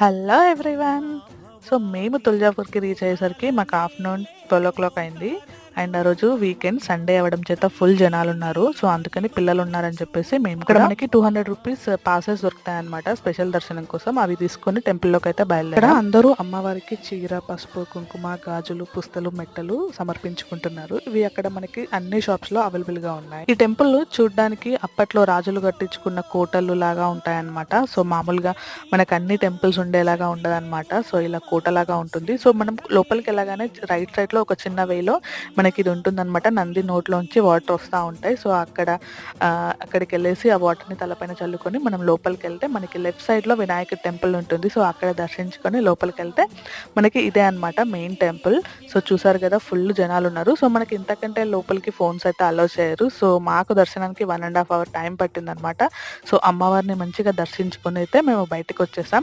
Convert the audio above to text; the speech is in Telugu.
Hello everyone. సో, మేము తుల్జాపూర్‌కి రీచ్ అయ్యేసరికి మాకు ఆఫ్టర్‌నూన్ 12:00 అయింది. అండ్ ఆ రోజు వీకెండ్ సండే అవ్వడం చేత ఫుల్ జనాలున్నారు. సో, అందుకని పిల్లలున్నారని చెప్పేసి మేము ఇక్కడ మనకి రూ. 200 పాసెస్ దొరుకుతాయన్నమాట స్పెషల్ దర్శనం కోసం. అవి తీసుకొని టెంపుల్‌లోకైతే బయలుదేరాం. ఇక్కడ అందరూ అమ్మవారికి చీర, పసుపు, కుంకుమ, గాజులు, పుస్తలు, మెట్టలు సమర్పించుకుంటున్నారు. ఇవి అక్కడ మనకి అన్ని షాప్స్‌లో అవైలబుల్‌గా ఉన్నాయి. ఈ టెంపుల్ చూడ్డానికి అప్పట్లో రాజులు కట్టించుకున్న కోటలు లాగా ఉంటాయన్నమాట. సో, మామూలుగా మనకు అన్ని టెంపుల్స్ ఉండేలాగా ఉండదన్నమాట. సో, ఇలా కోటలాగా ఉంటుంది. సో, మనం లోపలికి వెళ్ళగానే రైట్ సైడ్‌లో ఒక చిన్న వేలో మనకి ఇది ఉంటుందన్నమాట. నంది నోట్లోంచి వాటర్ వస్తా ఉంటాయి. సో, అక్కడికెళ్ళేసి ఆ వాటర్‌ని తలపైన చల్లుకొని మనం లోపలికెళ్తే మనకి లెఫ్ట్ సైడ్‌లో వినాయకుడి టెంపుల్ ఉంటుంది. సో, అక్కడ దర్శించుకొని లోపలికెళ్తే మనకి ఇదే అన్నమాట మెయిన్ టెంపుల్. సో, చూసారు కదా ఫుల్ జనాలున్నారు. సో, మనకి ఇంతకంటే లోపలికి ఫోన్స్ అయితే అలౌ చేయరు. సో, మాకు దర్శనానికి 1 ½ అవర్ టైం పట్టిందన్నమాట. సో, అమ్మవారిని మంచిగా దర్శించుకొని అయితే మేము బయటకొచ్చేసాం.